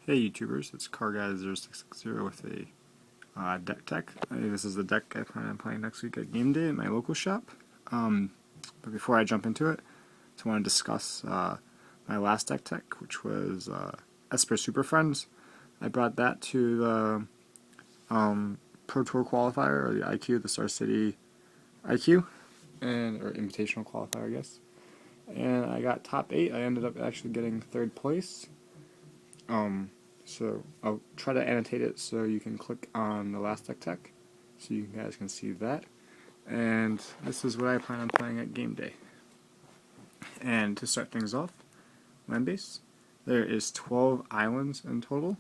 Hey YouTubers, it's CarGuy0660 with a deck tech. This is the deck I plan on playing next week at game day at my local shop. But before I jump into it, I just want to discuss my last deck tech, which was Esper Super Friends. I brought that to the Pro Tour qualifier, or the IQ, the Star City IQ, or Invitational qualifier, I guess. And I got top 8. I ended up actually getting 3rd place. So I'll try to annotate it so you can click on the last deck tech, so you guys can see that. And this is what I plan on playing at game day. And to start things off, land base. There is 12 islands in total,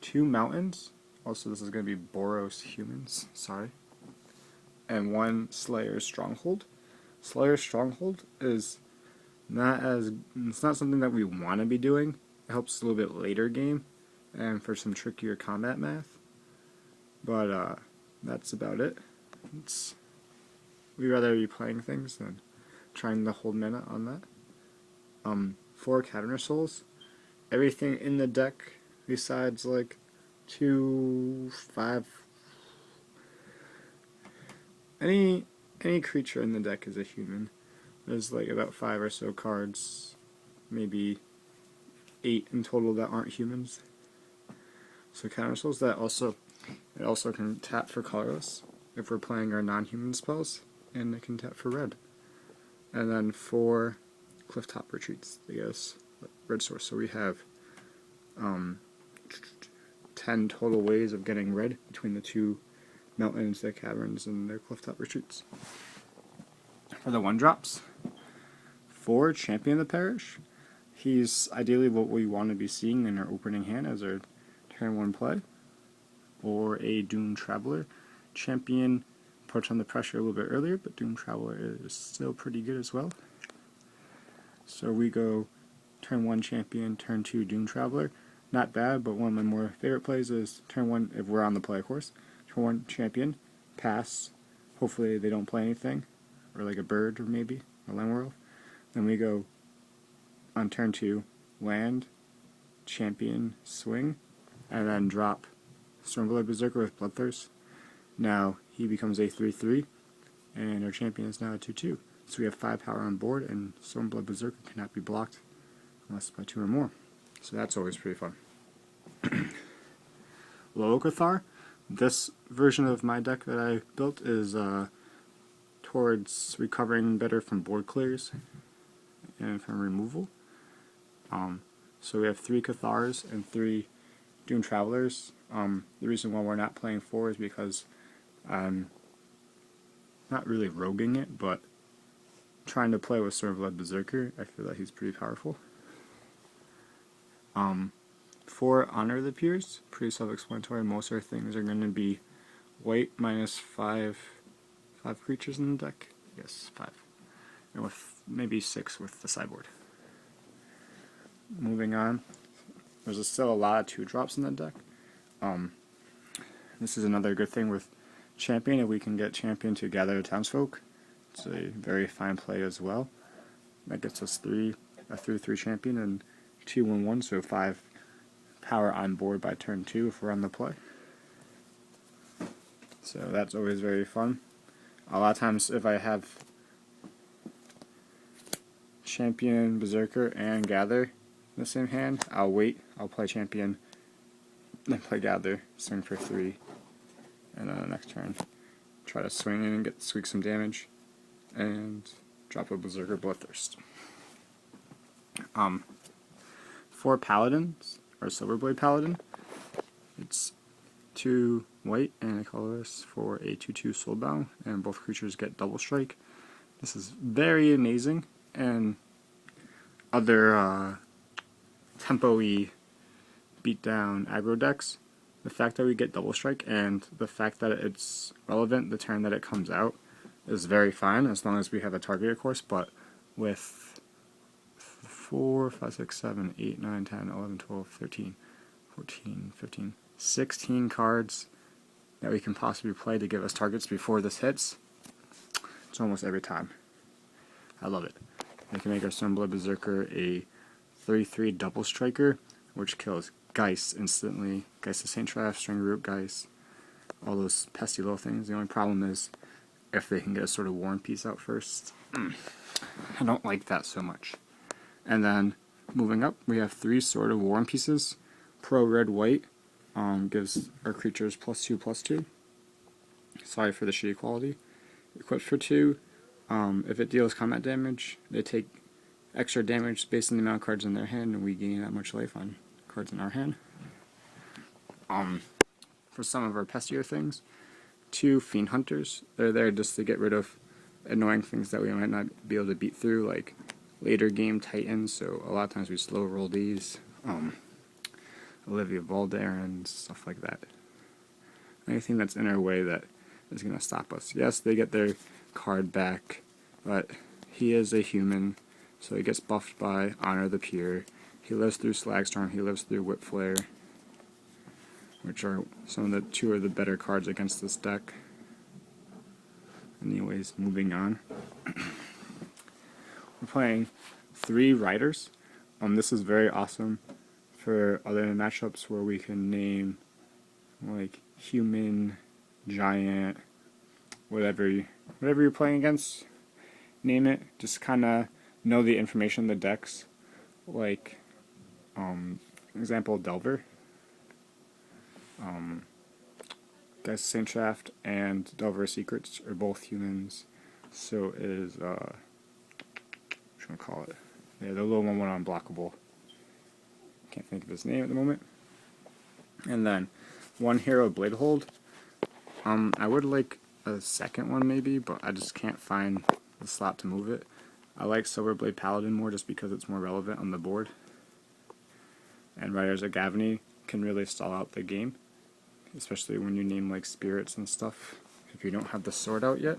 2 mountains. Also, this is going to be Boros humans. Sorry. And 1 Slayer stronghold. Slayer stronghold is it's not something that we want to be doing. It helps a little bit later game and for some trickier combat math, but that's about it. We'd rather be playing things than trying to hold mana on that. 4 Caverner Souls. Everything in the deck besides like 2, 5, any creature in the deck is a human. There's like about 5 or so cards, maybe 8 in total that aren't humans. So counter souls it also can tap for colorless if we're playing our non-human spells, and it can tap for red. And then 4 clifftop retreats, I guess, red source. So we have 10 total ways of getting red between the 2 mountains, their caverns, and their clifftop retreats. For the 1-drops, 4 Champion of the Parish. He's ideally what we want to be seeing in our opening hand as our turn 1 play. Or a Doom Traveler. Champion puts on the pressure a little bit earlier, but Doom Traveler is still pretty good as well. So we go turn 1 Champion, turn 2 Doom Traveler. Not bad, but one of my more favorite plays is turn 1, if we're on the play of course, turn 1 Champion, pass, hopefully they don't play anything, or like a bird or maybe, a land world. Then we go on turn 2, land, champion, swing, and then drop Stormblood Berserker with Bloodthirst. Now he becomes a 3/3, and our champion is now a 2/2. So we have 5 power on board, and Stormblood Berserker cannot be blocked unless by 2 or more. So that's always pretty fun. Logocathar. This version of my deck that I built is towards recovering better from board clears and from removal. So we have 3 Cathars and 3 Doom Travelers. The reason why we're not playing 4 is because I'm not really roguing it, but trying to play with Stormblood Berserker. I feel that he's pretty powerful. 4 Honor the Peers. Pretty self-explanatory. Most of our things are going to be white minus 5 creatures in the deck. Yes, 5. And with maybe 6 with the sideboard. Moving on, there's still a lot of 2-drops in the deck. This is another good thing with Champion. If we can get Champion to gather townsfolk, it's a very fine play as well. That gets us a 3/3 Champion and 2/1/1, so 5 power on board by turn 2 if we're on the play. So that's always very fun. A lot of times if I have Champion, Berserker, and Gather in the same hand, I'll wait, I'll play Champion, then play Gather, swing for 3, and then the next turn try to swing in and squeak some damage, and drop a Berserker Bloodthirst. 4 Paladins, or Silverblade Paladin. It's 2 white and a colorless for a 2/2 Soulbound, and both creatures get double strike. This is very amazing, and other tempo-y beatdown aggro decks, the fact that we get double strike and the fact that it's relevant the turn that it comes out is very fine, as long as we have a target, of course. But with 4, 5, 6, 7, 8, 9, 10, 11, 12, 13, 14, 15, 16 cards that we can possibly play to give us targets before this hits, it's almost every time. I love it. I can make our Stormblood Berserker a 3/3 double striker which kills Geist instantly. Geist of Saint Traff, String Root, Geist, all those pesky little things. The only problem is if they can get a sort of War and Peace out first. I don't like that so much. And then moving up, we have 3 Sword of War and Pieces. Pro Red White gives our creatures +2/+2. Sorry for the shitty quality. Equipped for 2. If it deals combat damage, they take extra damage based on the amount of cards in their hand, and we gain that much life on cards in our hand. For some of our pestier things, 2 Fiend Hunters. They're there just to get rid of annoying things that we might not be able to beat through, like later game Titans, so a lot of times we slow roll these. Olivia Valder and stuff like that. Anything that's in our way that is going to stop us. Yes, they get their card back, but he is a human, so he gets buffed by Honor the Pure. He lives through Slagstorm, he lives through Whip Flare, which are some of the 2 of the better cards against this deck. Anyways, moving on. We're playing 3 Riders. This is very awesome for other matchups where we can name like human, giant, whatever you're playing against. Name it. Just kind of know the information in the decks. Like, example, Delver. Guys, Saint Shaft and Delver Secrets are both humans. So is what should I call it? Yeah, the little one went unblockable. Can't think of his name at the moment. And then 1 Hero Bladehold. I would like a second one maybe, but I just can't find the slot to move it. I like Silverblade Paladin more just because it's more relevant on the board. And Riders of Gavany can really stall out the game, especially when you name like spirits and stuff if you don't have the sword out yet.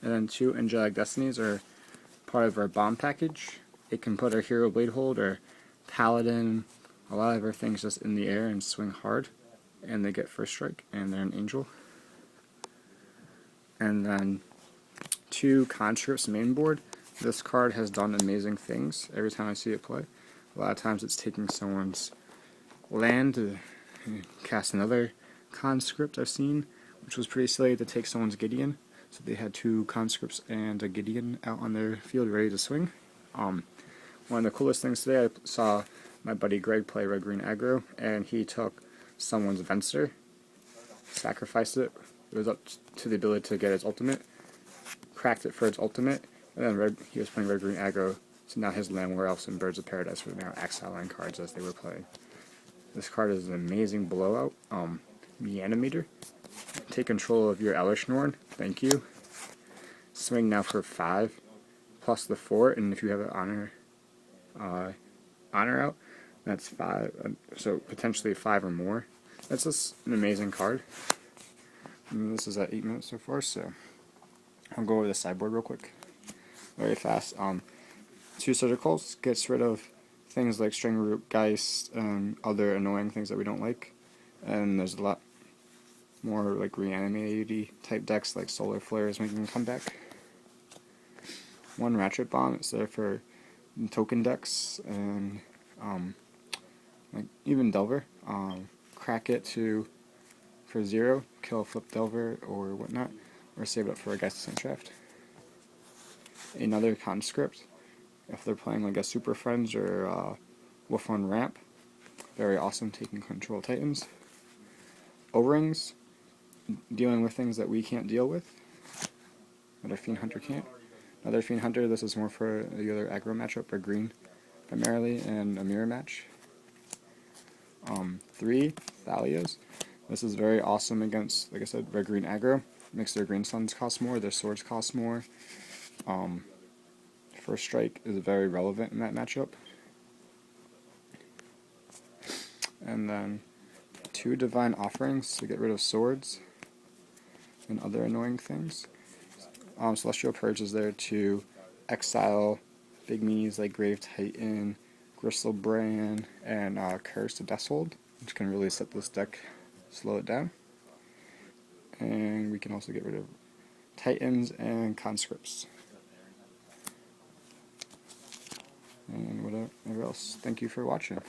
And then 2 Angelic Destinies are part of our bomb package. It can put our Hero Bladehold or Paladin, a lot of our things just in the air and swing hard, and they get first strike, and they're an angel. And then 2 Conscripts main board. This card has done amazing things every time I see it play. A lot of times it's taking someone's land to cast another Conscript I've seen, which was pretty silly to take someone's Gideon. So they had 2 Conscripts and a Gideon out on their field ready to swing. One of the coolest things today, I saw my buddy Greg play Red Green Aggro, and he took someone's Venser, sacrificed it. It was up to the ability to get its ultimate, cracked it for its ultimate, and then he was playing Red Green Aggro, so now his land Were Elves and Birds of Paradise were now exiling cards as they were playing. This card is an amazing blowout. Reanimator. Take control of your Elishnorn. Thank you. Swing now for 5, plus the 4, and if you have an honor out, that's 5. So potentially 5 or more. That's just an amazing card. And this is at 8 minutes so far, so I'll go over the sideboard real quick, very fast. 2 Surgicals gets rid of things like String Root, Geist, and other annoying things that we don't like. And there's a lot more like reanimated type decks like Solar Flares making a comeback. 1 Ratchet Bomb, it's there for token decks, and like even Delver. Crack it for 0, kill a Flip Delver or whatnot, or save it up for a Geist of Saint Shaft. Another Conscript, if they're playing like a Super Friends or Wolf on Ramp, very awesome, taking control of Titans. O-Rings, dealing with things that we can't deal with, that our Fiend Hunter can't. Another Fiend Hunter, this is more for the other aggro matchup, or green primarily, and a mirror match. 3 Thalias. This is very awesome against, like I said, red green aggro. Makes their green suns cost more, their swords cost more. First strike is very relevant in that matchup. And then 2 Divine Offerings to get rid of swords and other annoying things. Celestial Purge is there to exile big minis like Grave Titan, Gristlebrand, and Curse to Deathhold, which can really set this deck, slow it down. And we can also get rid of Titans and Conscripts. and whatever else. Thank you for watching.